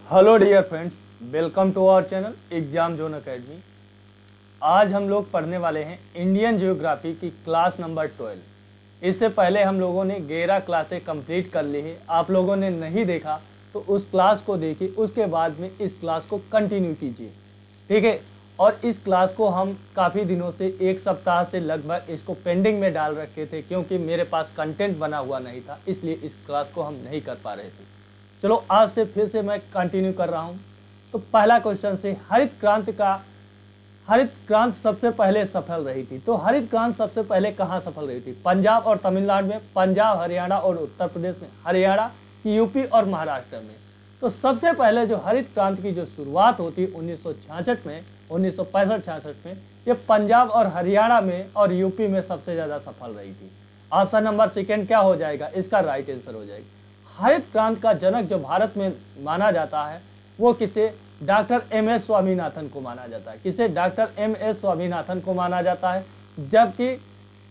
Hello dear friends, welcome to our channel exam zone academy. आज हम लोग पढ़ने वाले हैं इंडियन ज्योग्राफी की क्लास नंबर 12। इससे पहले हम लोगों ने 11 क्लासें कंप्लीट कर ली है। आप लोगों ने नहीं देखा तो उस क्लास को देखिए, उसके बाद में इस क्लास को कंटिन्यू कीजिए, ठीक है। और इस क्लास को हम काफ़ी दिनों से, एक सप्ताह से लगभग इसको पेंडिंग में डाल रखे थे, क्योंकि मेरे पास कंटेंट बना हुआ नहीं था, इसलिए इस क्लास को हम नहीं कर पा रहे थे। चलो आज से फिर से मैं कंटिन्यू कर रहा हूँ। तो पहला क्वेश्चन से, हरित क्रांति सबसे पहले सफल रही थी। तो हरित क्रांति सबसे पहले कहाँ सफल रही थी? पंजाब और तमिलनाडु में, पंजाब हरियाणा और उत्तर प्रदेश में, हरियाणा, यूपी और महाराष्ट्र में। तो सबसे पहले जो हरित क्रांति की जो शुरुआत होती 1966 में, 1965-66 में, ये पंजाब और हरियाणा में और यूपी में सबसे ज़्यादा सफल रही थी। ऑप्शन नंबर सेकेंड क्या हो जाएगा? इसका राइट आंसर हो जाएगा। हरित क्रांति का जनक जो भारत में माना जाता है वो किसे? Doctor MS. स्वामीनाथन को माना जाता है। किसे? Doctor MS. स्वामीनाथन को माना जाता है। जबकि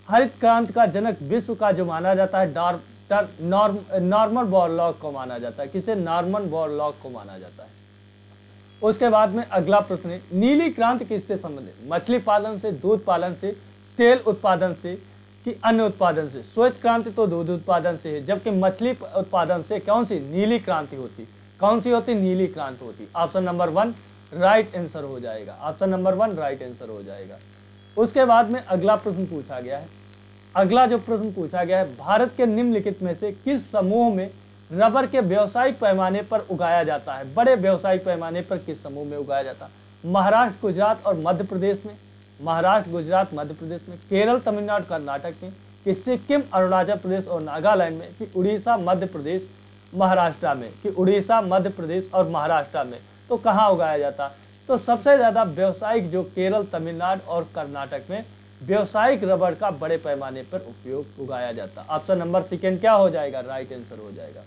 हरित क्रांति का जनक विश्व का जो माना जाता है डॉक्टर नॉर्मन बोरलॉग को माना जाता है। किसे? नॉर्मन बोरलॉग को माना जाता है। उसके बाद में अगला प्रश्न है, नीली क्रांति किससे संबंधित? मछली पालन से, दूध पालन से, तेल उत्पादन से कि अन्य उत्पादन से? श्वेत क्रांति तो दूध उत्पादन से है, जबकि मछली उत्पादन से कौन सी? नीली क्रांति होती। कौन सी होती? नीली क्रांति होती। ऑप्शन नंबर 1 राइट आंसर हो जाएगा। ऑप्शन नंबर 1 राइट आंसर हो जाएगा। उसके बाद में अगला प्रश्न पूछा गया है। अगला जो प्रश्न पूछा गया है, भारत के निम्नलिखित में से किस समूह में रबर के व्यावसायिक पैमाने पर उगाया जाता है? बड़े व्यावसायिक पैमाने पर किस समूह में उगाया जाता है? महाराष्ट्र, गुजरात और मध्य प्रदेश में। महाराष्ट्र, गुजरात, मध्य प्रदेश में, केरल, तमिलनाडु, कर्नाटक में, कि सिक्किम, अरुणाचल प्रदेश और नागालैंड में, कि उड़ीसा, मध्य प्रदेश, महाराष्ट्र में, कि उड़ीसा, मध्य प्रदेश और महाराष्ट्र में। तो कहाँ उगाया जाता? तो सबसे ज्यादा व्यावसायिक जो केरल, तमिलनाडु और कर्नाटक में व्यावसायिक रबर का बड़े पैमाने पर उपयोग उगाया जाता। ऑप्शन नंबर सेकेंड क्या हो जाएगा? राइट आंसर हो जाएगा।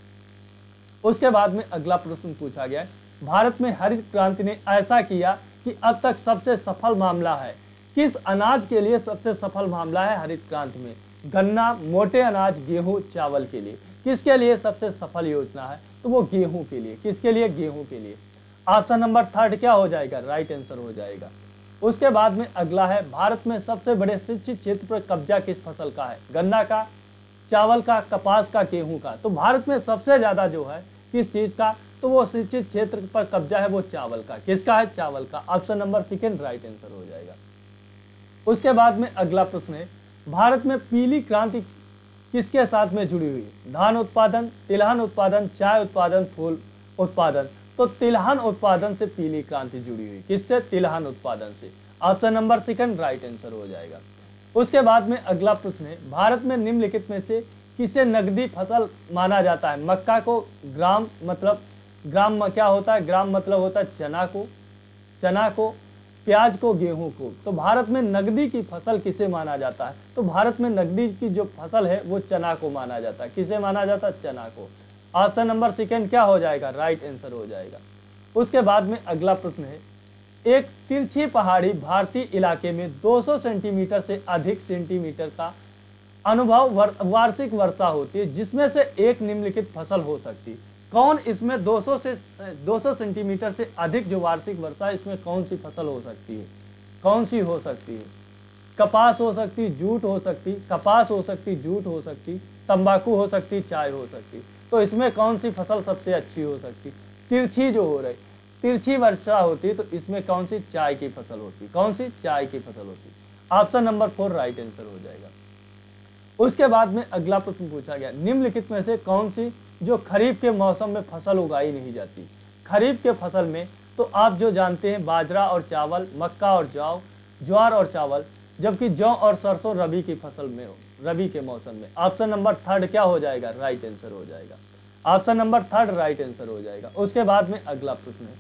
उसके बाद में अगला प्रश्न पूछा गया है, भारत में हरित क्रांति ने ऐसा किया कि अब तक सबसे सफल मामला है। किस अनाज के लिए सबसे सफल मामला है हरित क्रांति में? गन्ना, मोटे अनाज, गेहूं, चावल के लिए। किसके लिए सबसे सफल योजना है? तो वो गेहूं के लिए। किसके लिए? गेहूं के लिए। ऑप्शन नंबर 3 क्या हो जाएगा? राइट आंसर हो जाएगा। उसके बाद में अगला है, भारत में सबसे बड़े सिंचित क्षेत्र पर कब्जा किस फसल का है? गन्ना का, चावल का, कपास का, गेहूं का। तो भारत में सबसे ज्यादा जो है किस चीज का? तो वो सिंचित क्षेत्र पर कब्जा है वो चावल का। किसका है? चावल का। Option number second right answer हो जाएगा। उसके बाद में अगला प्रश्न है, भारत में पीली क्रांति किसके साथ में जुड़ी हुई है? धान उत्पादन, तिलहन उत्पादन, चाय उत्पादन, फूल उत्पादन। तो तिलहन उत्पादन से पीली क्रांति जुड़ी हुई। किससे? तिलहन उत्पादन से। Option number second right answer हो जाएगा। उसके बाद में अगला प्रश्न है, भारत में निम्नलिखित में से किसे नकदी फसल माना जाता है? मक्का को, ग्राम मतलब ग्राम क्या होता है? ग्राम मतलब होता है चना को, प्याज को, गेहूं को। तो भारत में नकदी की फसल किसे माना जाता है? तो भारत में नकदी की जो फसल है वो चना को माना जाता है। किसे माना जाता है? चना को। ऑप्शन नंबर सेकेंड क्या हो जाएगा? राइट आंसर हो जाएगा। उसके बाद में अगला प्रश्न है, एक तिरछी पहाड़ी भारतीय इलाके में 200 सेंटीमीटर से अधिक सेंटीमीटर का अनुभव वार्षिक वर्षा होती है, जिसमें से एक निम्नलिखित फसल हो सकती है। कौन इसमें 200 सेंटीमीटर से अधिक जो वार्षिक वर्षा है, इसमें कौन सी फसल हो सकती है? कौन सी हो सकती है? कपास हो सकती, जूट हो सकती, कपास हो सकती, जूट हो सकती, तंबाकू हो सकती, चाय हो सकती। तो इसमें कौन सी फसल सबसे अच्छी हो सकती? तिरछी जो हो रही, तिरछी वर्षा होती, तो इसमें कौन सी? चाय की फसल होती। कौन सी? चाय की फसल होती। ऑप्शन नंबर 4 राइट आंसर हो जाएगा। उसके बाद में अगला प्रश्न पूछा गया, निम्नलिखित में से कौन सी जो खरीफ के मौसम में फसल उगाई नहीं जाती? खरीफ के फसल में तो आप जो जानते हैं बाजरा और चावल, मक्का और जौ, ज्वार और चावल, जबकि जौ और सरसों रबी की फसल में हो, रबी के मौसम में। ऑप्शन नंबर 3 क्या हो जाएगा? राइट आंसर हो जाएगा। ऑप्शन नंबर 3 राइट आंसर हो जाएगा। उसके बाद में अगला प्रश्न है,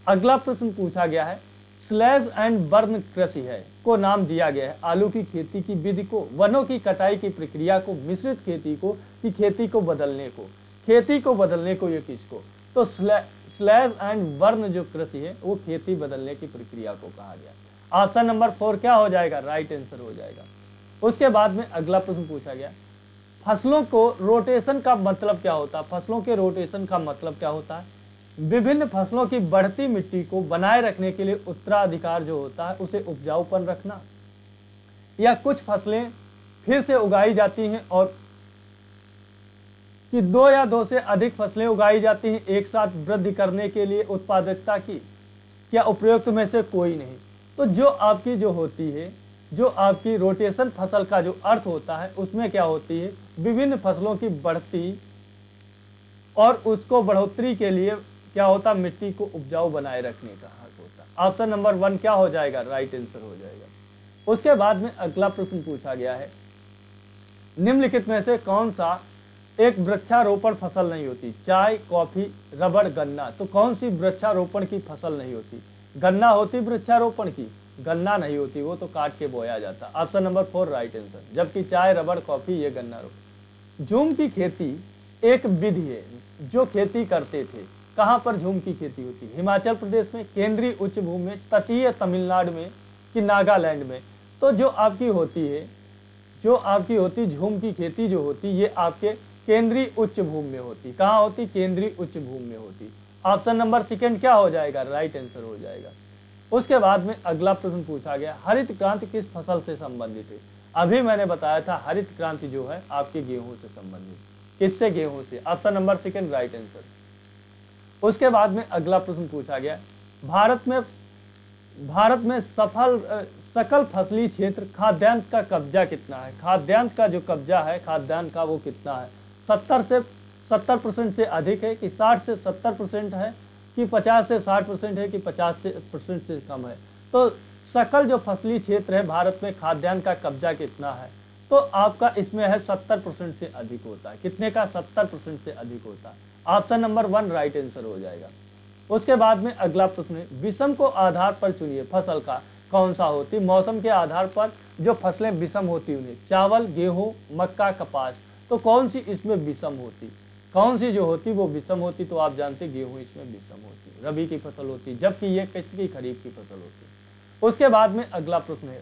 अगला प्रश्न पूछा गया है, स्लैश एंड बर्न कृषि है को नाम दिया गया है आलू की खेती की विधि को, वनों की कटाई की प्रक्रिया को, मिश्रित खेती को, कि खेती को बदलने को? खेती को बदलने को ये किसको? तो स्लैश एंड बर्न जो कृषि है वो खेती बदलने की प्रक्रिया को कहा गया। ऑप्शन नंबर 4 क्या हो जाएगा? राइट आंसर हो जाएगा। उसके बाद में अगला प्रश्न पूछा गया, फसलों को रोटेशन का मतलब क्या होता है? फसलों के रोटेशन का मतलब क्या होता है? विभिन्न फसलों की बढ़ती मिट्टी को बनाए रखने के लिए उत्तराधिकार जो होता है उसे उपजाऊपन रखना, या कुछ फसलें फिर से उगाई जाती हैं और कि दो या दो से अधिक फसलें उगाई जाती हैं एक साथ वृद्धि करने के लिए उत्पादकता की, क्या उपयुक्त में से कोई नहीं। तो जो आपकी जो होती है, जो आपकी रोटेशन फसल का जो अर्थ होता है उसमें क्या होती है, विभिन्न फसलों की बढ़ती और उसको बढ़ोतरी के लिए क्या होता, मिट्टी को उपजाऊ बनाए रखने का अर्थ होता है। ऑप्शन नंबर 1 क्या हो जाएगा, राइट आंसर हो जाएगा। उसके बाद में अगला प्रश्न पूछा गया है, निम्नलिखित में से कौन सा एक वृक्षारोपण फसल नहीं होती, चाय, कॉफी, रबड़, गन्ना। तो कौन सी वृक्षारोपण की फसल नहीं होती, गन्ना होती वृक्षारोपण की, गन्ना नहीं होती, वो तो काट के बोया जाता। Option number 4 right answer. जबकि चाय, रबड़, कॉफी ये गन्ना रोपण। झूम की खेती एक विधि है जो खेती करते थे, कहाँ पर झूम की खेती होती, हिमाचल प्रदेश में, केंद्रीय उच्च भूमि में, तटीय तमिलनाडु में कि नागालैंड में। तो जो आपकी होती है, जो आपकी होती झूम की खेती जो होती ये आपके केंद्रीय उच्च भूमि में होती, कहाँ होती, केंद्रीय उच्च भूमि में होती। ऑप्शन नंबर 2 क्या हो जाएगा, राइट आंसर हो जाएगा। उसके बाद में अगला प्रश्न पूछा गया, हरित क्रांति किस फसल से संबंधित है। अभी मैंने बताया था हरित क्रांति जो है आपके गेहूं से संबंधित, किससे, गेहूं से। Option number 2 right answer. उसके बाद में अगला प्रश्न पूछा गया, भारत में सकल फसली क्षेत्र खाद्यान्न का कब्जा कितना है। खाद्यान्न का जो कब्जा है खाद्यान्न का वो कितना है, 70% से अधिक है कि 60 से 70% है कि 50 से 60% है कि 50% से कम है। तो सकल जो फसली क्षेत्र है भारत में खाद्यान्न का कब्जा कितना है, तो आपका इसमें है 70% से अधिक होता है। कितने का, 70% से अधिक होता है। ऑप्शन नंबर 1 राइट आंसर हो जाएगा। उसके बाद में अगला प्रश्न है, विषम को आधार पर चुनिए फसल का कौन सा होती। मौसम के आधार पर जो फसलें विषम होती उन्हें, चावल, गेहूं, मक्का, कपास। तो कौन सी इसमें विषम होती, कौन सी जो होती वो विषम होती, तो आप जानते गेहूं इसमें विषम होती, रबी की फसल होती, जबकि ये किसकी, खरीफ की फसल होती। उसके बाद में अगला प्रश्न है,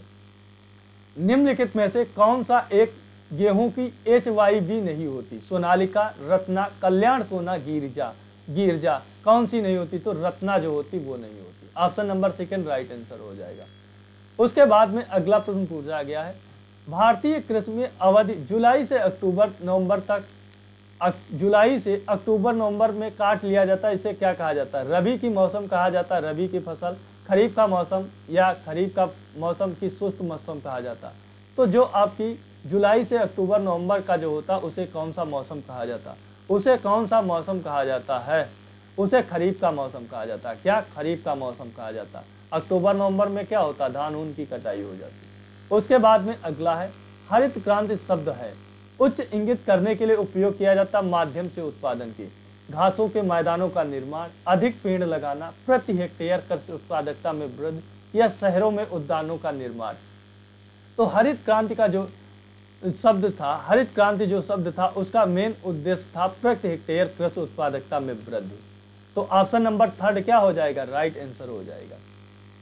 निम्नलिखित में से कौन सा एक गेहूं की HYV नहीं होती, सोनालिका, रत्ना, कल्याण सोना, गिरजा। कौन सी नहीं होती, तो रत्ना जो होती वो नहीं होती। ऑप्शन नंबर 2 राइट आंसर हो जाएगा। उसके बाद में अगला प्रश्न पूछा गया है, भारतीय कृषि में अवधि जुलाई से अक्टूबर नवंबर में काट लिया जाता है, इसे क्या कहा जाता है, रबी की मौसम कहा जाता है, रबी की फसल, खरीफ का मौसम या खरीफ का मौसम की शुष्क मौसम कहा जाता। तो जो आपकी जुलाई से अक्टूबर नवंबर का जो होता उसे कौन सा मौसम कहा जाता, उसे कौन सा मौसम कहा जाता है, उसे खरीफ का मौसम कहा जाता है। क्या, खरीफ का मौसम कहा जाता। अक्टूबर नवंबर में क्या होता, धान ऊन की कटाई हो जाती। उसके बाद में अगला है, हरित क्रांति शब्द है उच्च इंगित करने के लिए उपयोग किया जाता माध्यम से उत्पादन की, घासों के मैदानों का निर्माण, अधिक पेड़ लगाना, प्रति हेक्टेयर कृषि उत्पादकता में वृद्धि या शहरों में उद्यानों का निर्माण। तो हरित क्रांति का जो शब्द था, हरित क्रांति जो शब्द था उसका मेन उद्देश्य था प्रति हेक्टेयर कृषि उत्पादकता में वृद्धि। तो ऑप्शन नंबर 3 क्या हो जाएगा, राइट आंसर हो जाएगा।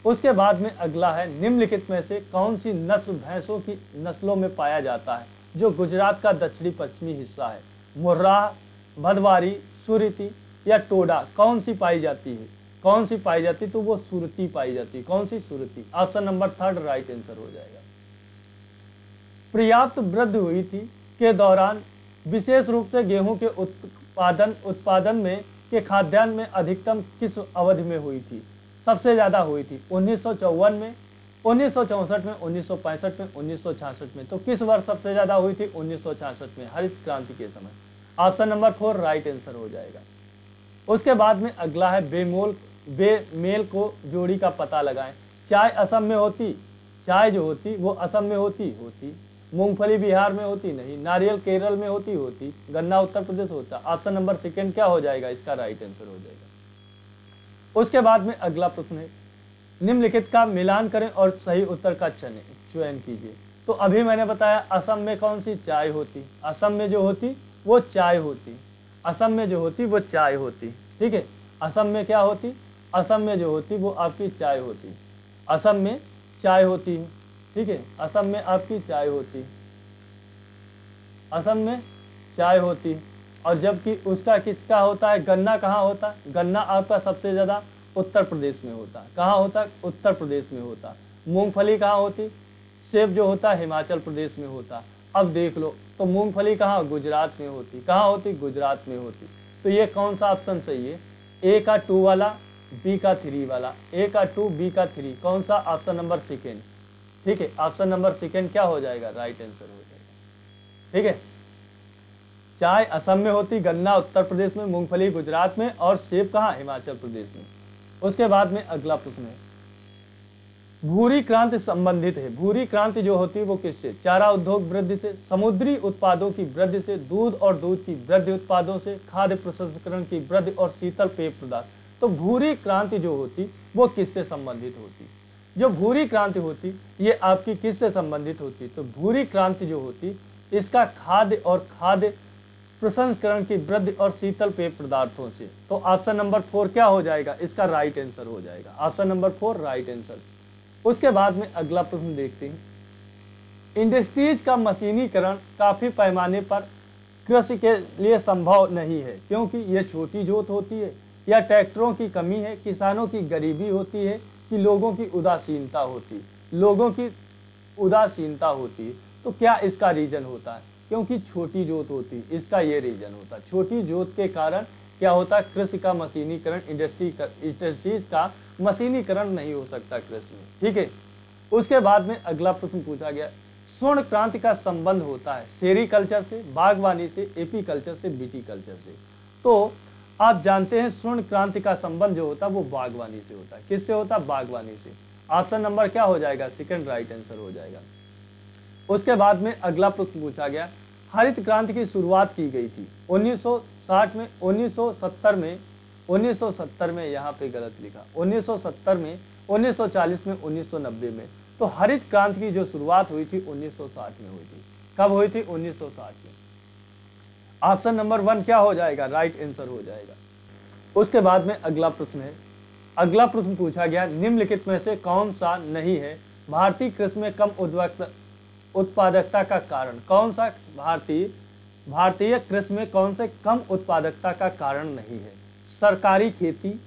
उसके बाद में अगला है, निम्नलिखित में से कौन सी नस्ल भैंसों की नस्लों में पाया जाता है जो गुजरात का दक्षिणी पश्चिमी हिस्सा है, मुर्राह, भदवारी, सुरती या टोडा। कौन सी पाई जाती है, कौन सी पाई जाती, तो वो सुरती पाई जाती है। कौन सी, सुरती। ऑप्शन नंबर 3 राइट आंसर हो जाएगा। पर्याप्त वृद्धि हुई थी के दौरान विशेष रूप से गेहूं के उत्पादन में के खाद्यान्न में अधिकतम किस अवधि में हुई थी, सबसे ज्यादा हुई थी 1954 में, 1964 में, 1965 में, 1966 में। तो किस वर्ष सबसे ज्यादा हुई थी, 1966 में, हरित क्रांति के समय। ऑप्शन नंबर 4 राइट आंसर हो जाएगा। उसके बाद में अगला है, बेमेल को जोड़ी का पता लगाएं। चाय असम में होती, चाय जो होती वो असम में होती, मूंगफली बिहार में होती, नहीं, नारियल केरल में होती, गन्ना उत्तर प्रदेश होता। ऑप्शन नंबर 2 क्या हो जाएगा, इसका राइट आंसर हो जाएगा। उसके बाद में अगला प्रश्न है, निम्नलिखित का मिलान करें और सही उत्तर का चयन कीजिए। तो अभी मैंने बताया असम में कौन सी, चाय होती, असम में जो होती वो चाय होती, असम में जो होती वो चाय होती, ठीक है। असम में क्या होती, असम में जो होती वो आपकी चाय होती, असम में चाय होती है, ठीक है, असम में आपकी चाय होती, असम में चाय होती। और जबकि उसका किसका होता है, गन्ना कहाँ होता है, गन्ना आपका सबसे ज़्यादा उत्तर प्रदेश में होता है। कहाँ होता है, उत्तर प्रदेश में होता है। मूंगफली कहाँ होती, सेब जो होता है हिमाचल प्रदेश में होता है। अब देख लो तो मूंगफली कहाँ, गुजरात में होती। कहाँ होती, गुजरात में होती। तो ये कौन सा ऑप्शन सही है, ए का 2 वाला, बी का 3 वाला, ए का 2 बी का 3, कौन सा, ऑप्शन नंबर सेकेंड। ठीक है, ऑप्शन नंबर सेकेंड क्या हो जाएगा, राइट आंसर हो जाएगा। ठीक है, चाय असम में होती, गन्ना उत्तर प्रदेश में, मूंगफली गुजरात में और सेब कहाँ, हिमाचल प्रदेश में। उसके बाद में अगला प्रश्न है, भूरी क्रांति संबंधित है। भूरी क्रांति जो होती है वो किससे, चारा उद्योग वृद्धि से, समुद्री उत्पादों की वृद्धि से, दूध और दूध की वृद्धि उत्पादों से, खाद्य प्रसंस्करण की वृद्धि और शीतल पेय पदार्थ। तो भूरी क्रांति जो होती वो किससे संबंधित होती, जो भूरी क्रांति होती ये आपकी किससे संबंधित होती, तो भूरी क्रांति जो होती इसका खाद्य और खाद्य प्रसंस्करण की वृद्धि और शीतल पेय पदार्थों से। तो ऑप्शन नंबर 4 क्या हो जाएगा, इसका राइट आंसर हो जाएगा, ऑप्शन नंबर 4 राइट आंसर। उसके बाद में अगला प्रश्न देखते हैं, इंडस्ट्रीज का मशीनीकरण काफी पैमाने पर कृषि के लिए संभव नहीं है क्योंकि ये छोटी जोत होती है, या ट्रैक्टरों की कमी है, किसानों की गरीबी होती है, कि लोगों की उदासीनता होती, लोगों की उदासीनता होती है। तो क्या इसका रीजन होता है, क्योंकि छोटी जोत होती, इसका ये रीजन होता है। छोटी जोत के कारण क्या होता है, कृषि का मशीनीकरण, इंडस्ट्रीज का मशीनीकरण नहीं हो सकता कृषि में। ठीक है, उसके बाद में अगला प्रश्न पूछा गया, स्वर्ण क्रांति का संबंध होता है सेरीकल्चर से, बागवानी से, एपीकल्चर से, विटीकल्चर से। तो आप जानते हैं स्वर्ण क्रांति का संबंध जो होता है वो बागवानी से होता है। किससे होता है, बागवानी से। ऑप्शन नंबर क्या हो जाएगा, सेकंड राइट आंसर हो जाएगा। उसके बाद में अगला प्रश्न पूछा गया, हरित क्रांति की शुरुआत की गई थी 1960 में, 1970 में, 1970 में, यहाँ पे गलत लिखा, 1970 में, 1940 में, 1990 में। तो हरित क्रांति की जो शुरुआत हुई थी 1960 में हुई थी। कब हुई थी, 1960 में। ऑप्शन नंबर 1 क्या हो जाएगा, राइट आंसर हो जाएगा। उसके बाद में अगला प्रश्न है, अगला प्रश्न पूछा गया, निम्नलिखित में से कौन सा नहीं है भारतीय कृषि में कम उत्पादकता का कारण। कौन सा भारतीय कृषि में कौन से कम उत्पादकता का कारण नहीं है, सरकारी खेती,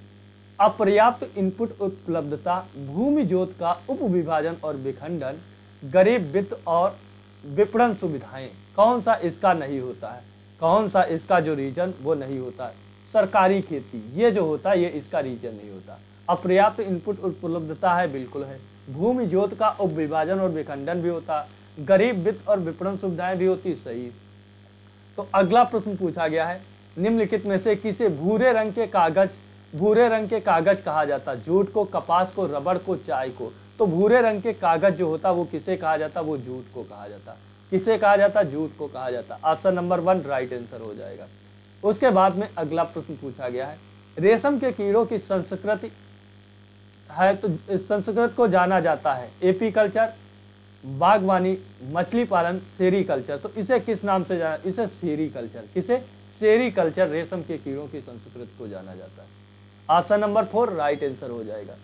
अपर्याप्त इनपुट उपलब्धता, भूमि जोत का उपविभाजन और विखंडन, गरीब वित्त और विपणन सुविधाएं। कौन सा इसका नहीं होता है, कौन सा इसका जो रीजन वो नहीं होता है, सरकारी खेती, ये जो होता है ये इसका रीजन नहीं होता। अपर्याप्त इनपुट उपलब्धता है, बिल्कुल है। भूमि जोत का उपविभाजन और विखंडन भी होता, गरीब वित्त और विपणन सुविधाएं भी होती, सही। तो अगला प्रश्न पूछा गया है, निम्नलिखित में से किसे भूरे रंग के कागज कहा जाता, जूट को, कपास को, रबड़ को, चाय को। तो भूरे रंग के कागज जो होता वो किसे कहा जाता, वो जूट को कहा जाता। किसे कहा जाता, जूट को कहा जाता। ऑप्शन नंबर 1 राइट आंसर हो जाएगा। उसके बाद में अगला प्रश्न पूछा गया है, रेशम के कीड़ों की संस्कृति है तो संस्कृत को जाना जाता है एपीकल्चर, बागवानी, मछली पालन, सेरीकल्चर। तो इसे किस नाम से जाना, इसे सेरीकल्चर, किसे, सेरीकल्चर, रेशम के कीड़ों की संस्कृत को जाना जाता है। ऑप्शन नंबर 4 राइट आंसर हो जाएगा।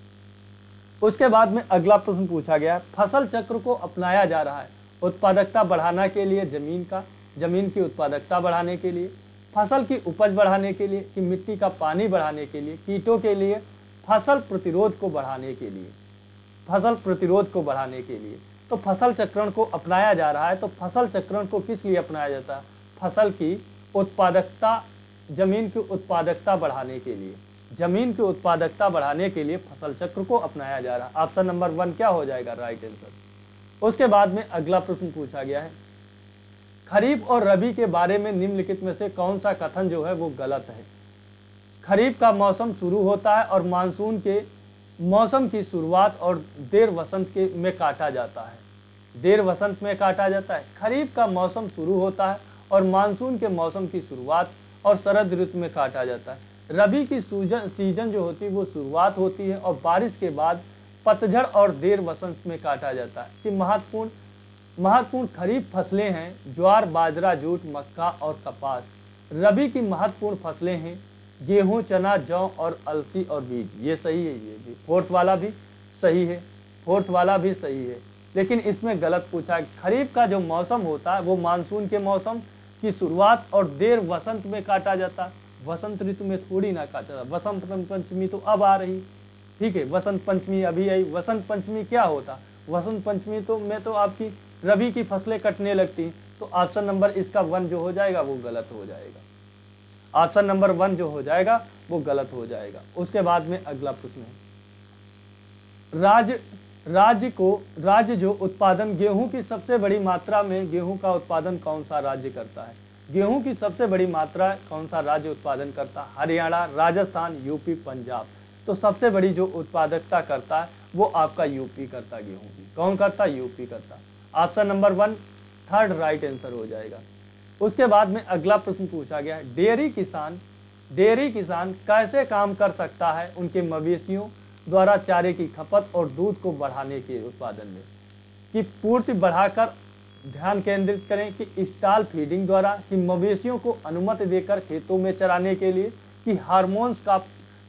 उसके बाद में अगला प्रश्न पूछा गया, फसल चक्र को अपनाया जा रहा है उत्पादकता बढ़ाने के लिए, जमीन की उत्पादकता बढ़ाने के लिए, फसल की उपज बढ़ाने के लिए, कि मिट्टी का पानी बढ़ाने के लिए, कीटों के लिए, फसल प्रतिरोध को बढ़ाने के लिए, फसल प्रतिरोध को बढ़ाने के लिए। तो फसल चक्रण को अपनाया जा रहा है। तो फसल चक्रण को किस लिए अपनाया जाता है, फसल की उत्पादकता, जमीन की उत्पादकता बढ़ाने के लिए, जमीन की उत्पादकता बढ़ाने के लिए फसल चक्र को अपनाया जा रहा है। ऑप्शन नंबर 1 क्या हो जाएगा, राइट आंसर। उसके बाद में अगला प्रश्न पूछा गया है, खरीफ और रबी के बारे में निम्नलिखित में से कौन सा कथन जो है वो गलत है। खरीफ का मौसम शुरू होता है और मानसून के मौसम की शुरुआत और देर वसंत में काटा जाता है, देर वसंत में काटा जाता है। खरीफ का मौसम शुरू होता है और मानसून के मौसम की शुरुआत और शरद ऋतु में काटा जाता है। रबी की सीजन जो होती है वो शुरुआत होती है और बारिश के बाद पतझड़ और देर वसंत में काटा जाता है। कि महत्वपूर्ण खरीफ फसलें हैं ज्वार, बाजरा, जूट, मक्का और कपास। रबी की महत्वपूर्ण फसलें हैं गेहूं, चना, जौ और अलसी और बीज। ये सही है, ये भी फोर्थ वाला भी सही है, फोर्थ वाला भी सही है। लेकिन इसमें गलत पूछा है। खरीफ का जो मौसम होता है वो मानसून के मौसम की शुरुआत और देर वसंत में काटा जाता, वसंत ऋतु में थोड़ी ना काटा जाता। वसंत पंचमी तो अब आ रही, ठीक है, वसंत पंचमी अभी आई। वसंत पंचमी क्या होता, वसंत पंचमी तो में तो आपकी रबी की फसलें कटने लगती। तो ऑप्शन नंबर इसका 1 जो हो जाएगा वो गलत हो जाएगा। ऑप्शन नंबर 1 जो हो जाएगा वो गलत हो जाएगा। उसके बाद में अगला प्रश्न है, राज्य जो उत्पादन गेहूं की सबसे बड़ी मात्रा में गेहूं का उत्पादन कौन सा राज्य करता है? गेहूं की सबसे बड़ी मात्रा कौन सा राज्य उत्पादन करता है? हरियाणा, राजस्थान, यूपी, पंजाब। तो सबसे बड़ी जो उत्पादकता करता है वो आपका यूपी करता है गेहूं की। कौन करता? यूपी करता। Option number 1 third right answer हो जाएगा। उसके बाद में अगला प्रश्न पूछा गया है, डेयरी किसान कैसे काम कर सकता है उनके मवेशियों द्वारा चारे की खपत और दूध को बढ़ाने के उत्पादन में? कि पूर्ति बढ़ाकर ध्यान केंद्रित करें, कि स्टॉल फीडिंग द्वारा, कि मवेशियों को अनुमति देकर खेतों में चराने के लिए, कि हार्मोन्स का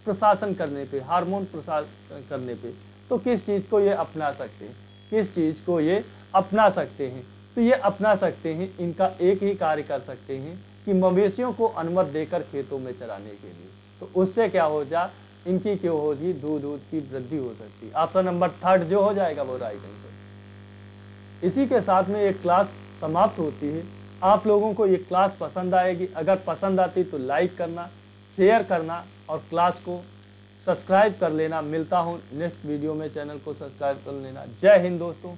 प्रशासन करने पे, हार्मोन प्रशासन करने पे। तो किस चीज़ को ये अपना सकते हैं? किस चीज़ को ये अपना सकते हैं? तो ये अपना सकते हैं, इनका एक ही कार्य कर सकते हैं कि मवेशियों को अनुमति देकर खेतों में चराने के लिए। तो उससे क्या हो जा, इनकी क्यों होगी, दूध की वृद्धि हो सकती है। ऑप्शन नंबर 3 जो हो जाएगा वो राइट आंसर। इसी के साथ में ये क्लास समाप्त होती है। आप लोगों को ये क्लास पसंद आएगी, अगर पसंद आती तो लाइक करना, शेयर करना और क्लास को सब्सक्राइब कर लेना। मिलता हूँ नेक्स्ट वीडियो में, चैनल को सब्सक्राइब कर लेना। जय हिंद दोस्तों।